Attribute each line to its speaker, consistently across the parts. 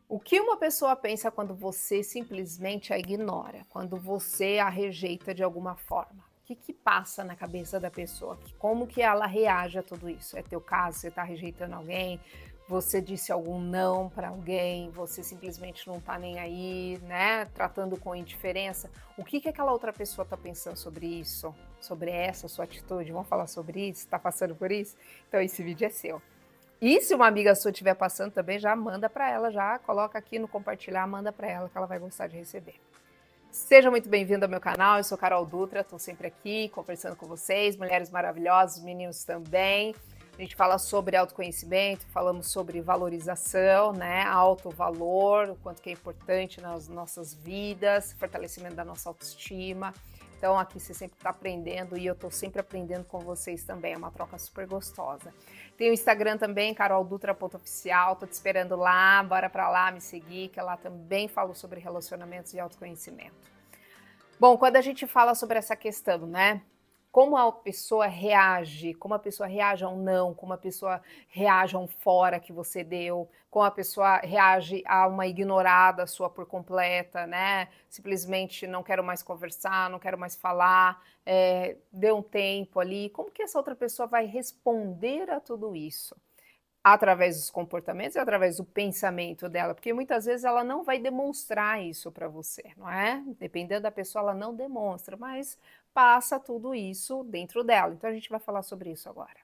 Speaker 1: O que uma pessoa pensa quando você simplesmente a ignora, quando você a rejeita de alguma forma? O que passa na cabeça da pessoa? Como que ela reage a tudo isso? É teu caso? Você está rejeitando alguém? Você disse algum não para alguém? Você simplesmente não está nem aí, né? Tratando com indiferença? O que aquela outra pessoa está pensando sobre isso? Sobre essa sua atitude? Vamos falar sobre isso? Está passando por isso? Então esse vídeo é seu. E se uma amiga sua estiver passando também, já manda para ela, já coloca aqui no compartilhar, manda para ela que ela vai gostar de receber. Seja muito bem-vindo ao meu canal, eu sou Carol Dutra, estou sempre aqui conversando com vocês, mulheres maravilhosas, meninos também. A gente fala sobre autoconhecimento, falamos sobre valorização, né, alto valor, o quanto que é importante nas nossas vidas, fortalecimento da nossa autoestima. Então aqui você sempre está aprendendo e eu estou sempre aprendendo com vocês também, é uma troca super gostosa. Tem o Instagram também, caroldutra.oficial, tô te esperando lá, bora pra lá me seguir, que lá também falo sobre relacionamentos e autoconhecimento. Bom, quando a gente fala sobre essa questão, né? Como a pessoa reage, como a pessoa reage a um não, como a pessoa reage a um fora que você deu, como a pessoa reage a uma ignorada sua por completa, né? Simplesmente não quero mais conversar, não quero mais falar, deu um tempo ali. Como que essa outra pessoa vai responder a tudo isso? Através dos comportamentos e através do pensamento dela, porque muitas vezes ela não vai demonstrar isso para você, não é? Dependendo da pessoa, ela não demonstra, mas passa tudo isso dentro dela. Então a gente vai falar sobre isso agora.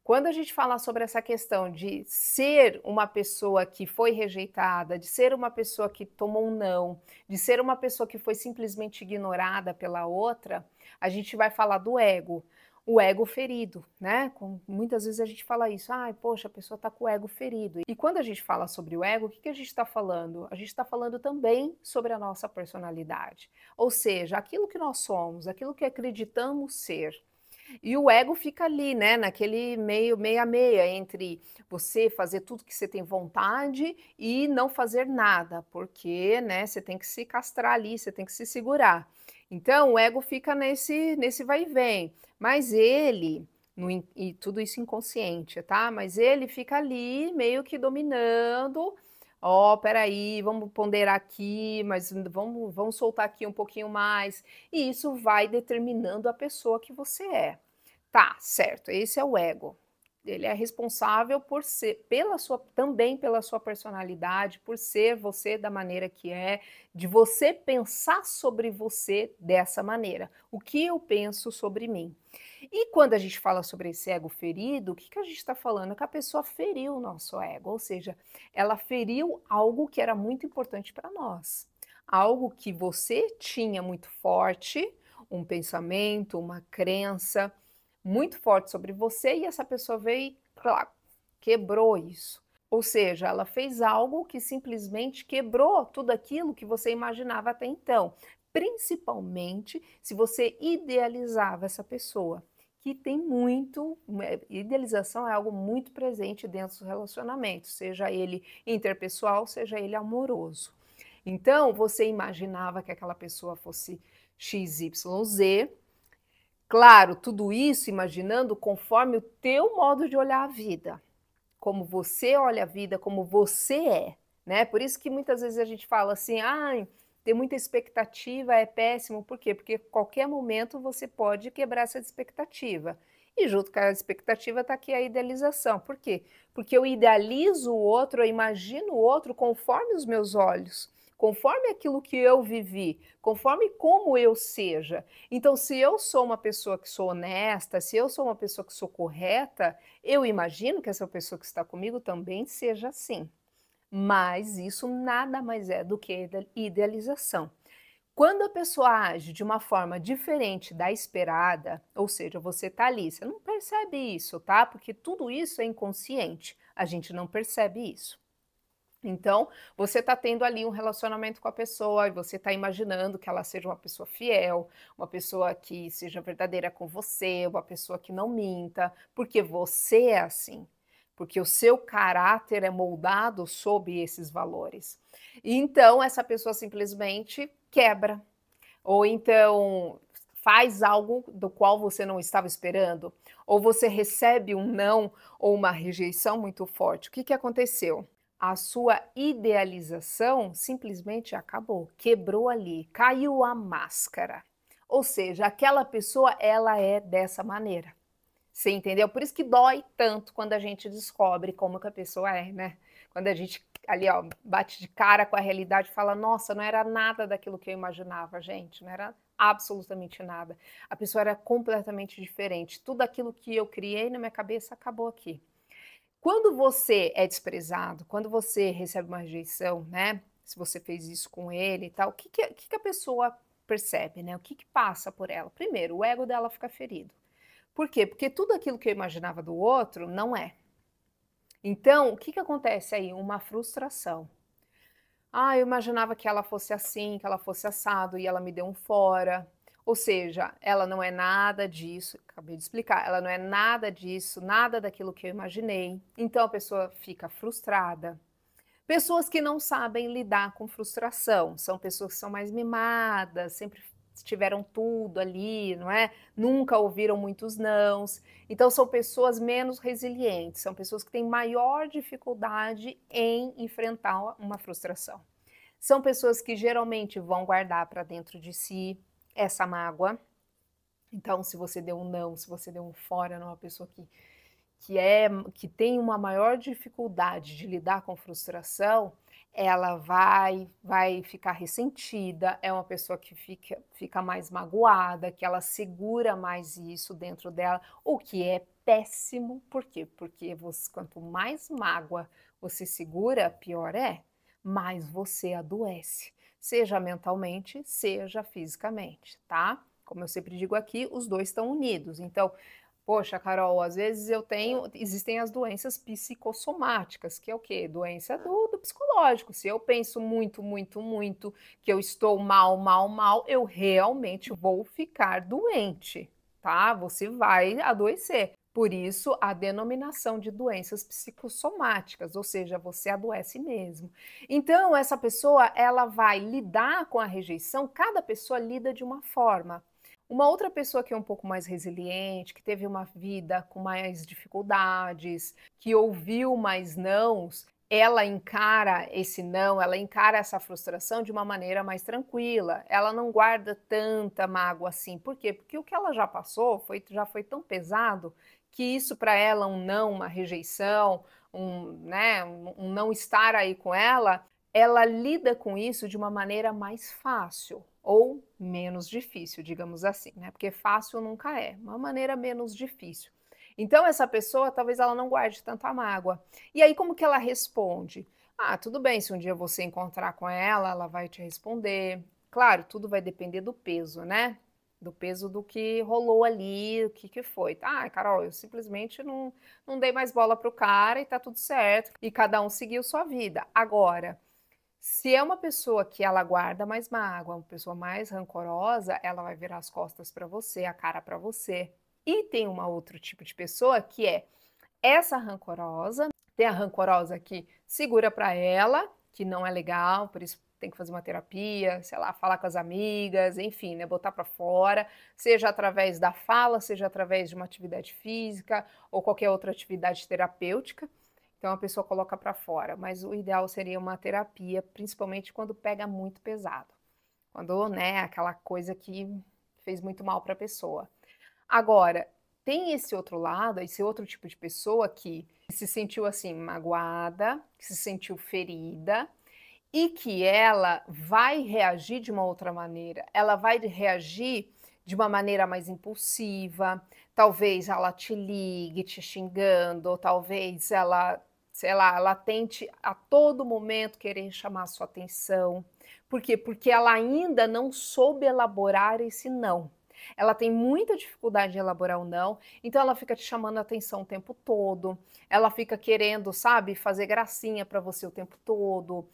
Speaker 1: Quando a gente fala sobre essa questão de ser uma pessoa que foi rejeitada, de ser uma pessoa que tomou um não, de ser uma pessoa que foi simplesmente ignorada pela outra, a gente vai falar do ego. O ego ferido, né? Muitas vezes a gente fala isso, ai, poxa, a pessoa tá com o ego ferido. E quando a gente fala sobre o ego, o que a gente está falando? A gente está falando também sobre a nossa personalidade. Ou seja, aquilo que nós somos, aquilo que acreditamos ser. E o ego fica ali, né, naquele meia entre você fazer tudo que você tem vontade e não fazer nada, porque, né, você tem que se castrar ali, você tem que se segurar. Então, o ego fica nesse vai e vem, mas ele, e tudo isso inconsciente, tá? Mas ele fica ali meio que dominando. Ó, oh, peraí, vamos ponderar aqui, mas vamos soltar aqui um pouquinho mais. E isso vai determinando a pessoa que você é. Tá, certo, esse é o ego. Ele é responsável por ser, também pela sua personalidade, por ser você da maneira que é, de você pensar sobre você dessa maneira. O que eu penso sobre mim? E quando a gente fala sobre esse ego ferido, o que a gente está falando? É que a pessoa feriu o nosso ego, ou seja, ela feriu algo que era muito importante para nós. Algo que você tinha muito forte, um pensamento, uma crença muito forte sobre você e essa pessoa veio e, claro, quebrou isso. Ou seja, ela fez algo que simplesmente quebrou tudo aquilo que você imaginava até então, principalmente se você idealizava essa pessoa, que tem muito, idealização é algo muito presente dentro dos relacionamentos, seja ele interpessoal, seja ele amoroso. Então, você imaginava que aquela pessoa fosse XYZ. Claro, tudo isso imaginando conforme o teu modo de olhar a vida, como você olha a vida, como você é, né? Por isso que muitas vezes a gente fala assim, ah, ter muita expectativa é péssimo, por quê? Porque a qualquer momento você pode quebrar essa expectativa. E junto com a expectativa está aqui a idealização. Por quê? Porque eu idealizo o outro, eu imagino o outro conforme os meus olhos, conforme aquilo que eu vivi, conforme como eu seja. Então, se eu sou uma pessoa que sou honesta, se eu sou uma pessoa que sou correta, eu imagino que essa pessoa que está comigo também seja assim. Mas isso nada mais é do que idealização. Quando a pessoa age de uma forma diferente da esperada, ou seja, você está ali, você não percebe isso, tá? Porque tudo isso é inconsciente, a gente não percebe isso. Então, você está tendo ali um relacionamento com a pessoa e você está imaginando que ela seja uma pessoa fiel, uma pessoa que seja verdadeira com você, uma pessoa que não minta, porque você é assim, porque o seu caráter é moldado sob esses valores. E então, essa pessoa simplesmente quebra, ou então faz algo do qual você não estava esperando, ou você recebe um não ou uma rejeição muito forte. O que aconteceu? A sua idealização simplesmente acabou, quebrou ali, caiu a máscara. Ou seja, aquela pessoa, ela é dessa maneira. Você entendeu? Por isso que dói tanto quando a gente descobre como que a pessoa é, né? Quando a gente ali, ó, bate de cara com a realidade e fala, nossa, não era nada daquilo que eu imaginava, gente, não era absolutamente nada. A pessoa era completamente diferente. Tudo aquilo que eu criei na minha cabeça acabou aqui. Quando você é desprezado, quando você recebe uma rejeição, né? Se você fez isso com ele e tal, o que a pessoa percebe, né? O que passa por ela? Primeiro, o ego dela fica ferido. Por quê? Porque tudo aquilo que eu imaginava do outro não é. Então, o que acontece aí? Uma frustração. Ah, eu imaginava que ela fosse assim, que ela fosse assado, e ela me deu um fora. Ou seja, ela não é nada disso, acabei de explicar, ela não é nada disso, nada daquilo que eu imaginei. Então a pessoa fica frustrada. Pessoas que não sabem lidar com frustração, são pessoas que são mais mimadas, sempre tiveram tudo ali, não é? Nunca ouviram muitos nãos. Então são pessoas menos resilientes, são pessoas que têm maior dificuldade em enfrentar uma frustração. São pessoas que geralmente vão guardar para dentro de si essa mágoa. Então, se você deu um não, se você deu um fora numa pessoa que tem uma maior dificuldade de lidar com frustração, ela vai ficar ressentida, é uma pessoa que fica mais magoada, que ela segura mais isso dentro dela, o que é péssimo. Por quê? Porque quanto mais mágoa você segura, pior é, mais você adoece, seja mentalmente, seja fisicamente, tá? Como eu sempre digo aqui, os dois estão unidos. Então, poxa, Carol, às vezes existem as doenças psicossomáticas, que é o quê? Doença do psicológico. Se eu penso muito, muito, muito que eu estou mal, mal, mal, eu realmente vou ficar doente, tá? Você vai adoecer. Por isso, a denominação de doenças psicossomáticas, ou seja, você adoece mesmo. Então, essa pessoa, ela vai lidar com a rejeição, cada pessoa lida de uma forma. Uma outra pessoa que é um pouco mais resiliente, que teve uma vida com mais dificuldades, que ouviu mais nãos, ela encara esse não, ela encara essa frustração de uma maneira mais tranquila. Ela não guarda tanta mágoa assim. Por quê? Porque o que ela já passou já foi tão pesado que isso para ela, um não, uma rejeição, um não estar aí com ela lida com isso de uma maneira mais fácil ou menos difícil, digamos assim, né? Porque fácil nunca é, uma maneira menos difícil. Então essa pessoa talvez ela não guarde tanta mágoa. E aí como que ela responde? Ah, tudo bem, se um dia você encontrar com ela, ela vai te responder. Claro, tudo vai depender do peso, né? Do peso do que rolou ali, o que foi. Ah, Carol, eu simplesmente não dei mais bola pro cara e tá tudo certo. E cada um seguiu sua vida. Agora, se é uma pessoa que ela guarda mais mágoa, uma pessoa mais rancorosa, ela vai virar as costas para você, a cara para você. E tem uma outro tipo de pessoa que é essa rancorosa, tem a rancorosa que segura para ela, que não é legal, por isso tem que fazer uma terapia, sei lá, falar com as amigas, enfim, né, botar para fora, seja através da fala, seja através de uma atividade física ou qualquer outra atividade terapêutica. Então a pessoa coloca para fora, mas o ideal seria uma terapia, principalmente quando pega muito pesado. Quando, né, aquela coisa que fez muito mal para a pessoa. Agora, tem esse outro lado, esse outro tipo de pessoa que se sentiu assim magoada, que se sentiu ferida e que ela vai reagir de uma outra maneira. Ela vai reagir de uma maneira mais impulsiva. Talvez ela te ligue te xingando, ou talvez ela, sei lá, ela tente a todo momento querer chamar a sua atenção. Por quê? Porque ela ainda não soube elaborar esse não. Ela tem muita dificuldade de elaborar o não, então ela fica te chamando a atenção o tempo todo. Ela fica querendo, sabe, fazer gracinha para você o tempo todo.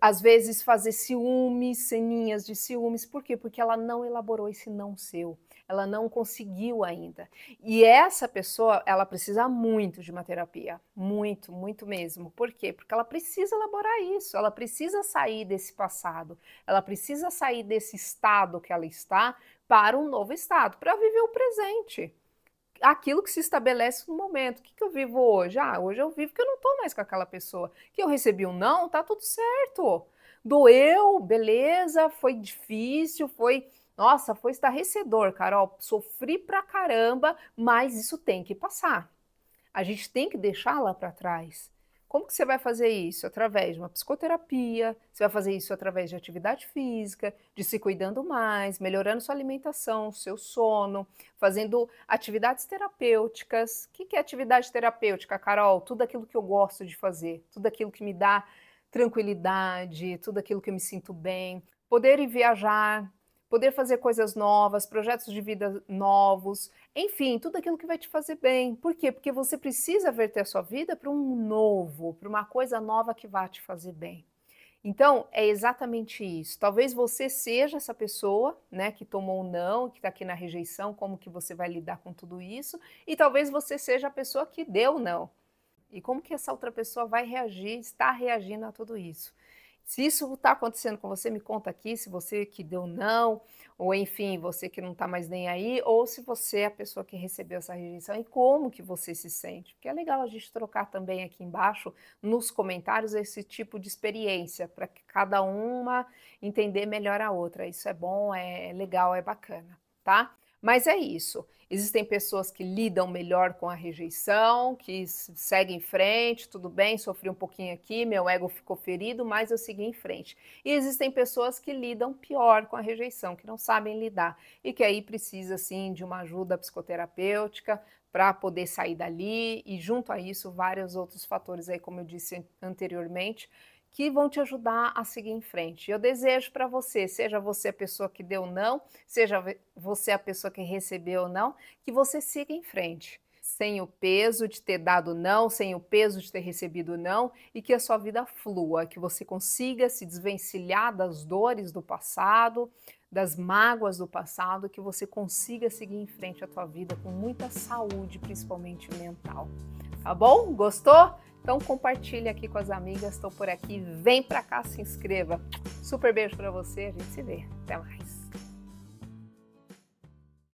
Speaker 1: Às vezes fazer ciúmes, ceninhas de ciúmes. Por quê? Porque ela não elaborou esse não seu. Ela não conseguiu ainda. E essa pessoa, ela precisa muito de uma terapia. Muito, muito mesmo. Por quê? Porque ela precisa elaborar isso. Ela precisa sair desse passado. Ela precisa sair desse estado que ela está para um novo estado, para viver o presente. aquilo que se estabelece no momento. O que eu vivo hoje? Ah, hoje eu vivo que eu não estou mais com aquela pessoa. Que eu recebi um não, tá tudo certo. Doeu, beleza, foi difícil, nossa, foi estarrecedor, Carol. Sofri pra caramba, mas isso tem que passar. A gente tem que deixar lá para trás. Como que você vai fazer isso? Através de uma psicoterapia, você vai fazer isso através de atividade física, de se cuidando mais, melhorando sua alimentação, seu sono, fazendo atividades terapêuticas. O que é atividade terapêutica, Carol? Tudo aquilo que eu gosto de fazer, tudo aquilo que me dá tranquilidade, tudo aquilo que eu me sinto bem. Poder ir viajar, poder fazer coisas novas, projetos de vida novos, enfim, tudo aquilo que vai te fazer bem. Por quê? Porque você precisa verter a sua vida para um novo, para uma coisa nova que vai te fazer bem. Então, é exatamente isso. Talvez você seja essa pessoa, né, que tomou um não, que está aqui na rejeição, como que você vai lidar com tudo isso, e talvez você seja a pessoa que deu não. E como que essa outra pessoa vai reagir, está reagindo a tudo isso. Se isso está acontecendo com você, me conta aqui, se você que deu não, ou enfim, você que não está mais nem aí, ou se você é a pessoa que recebeu essa rejeição e como que você se sente. Porque é legal a gente trocar também aqui embaixo, nos comentários, esse tipo de experiência, para que cada uma entender melhor a outra. Isso é bom, é legal, é bacana, tá? Mas é isso. Existem pessoas que lidam melhor com a rejeição, que seguem em frente, tudo bem, sofri um pouquinho aqui, meu ego ficou ferido, mas eu segui em frente. E existem pessoas que lidam pior com a rejeição, que não sabem lidar e que aí precisa, sim, de uma ajuda psicoterapêutica para poder sair dali e, junto a isso, vários outros fatores aí, como eu disse anteriormente, que vão te ajudar a seguir em frente. Eu desejo para você, seja você a pessoa que deu não, seja você a pessoa que recebeu não, que você siga em frente, sem o peso de ter dado não, sem o peso de ter recebido não, e que a sua vida flua, que você consiga se desvencilhar das dores do passado, das mágoas do passado, que você consiga seguir em frente a tua vida com muita saúde, principalmente mental. Tá bom? Gostou? Então compartilha aqui com as amigas, estou por aqui, vem pra cá, se inscreva. Super beijo pra você, a gente se vê. Até mais.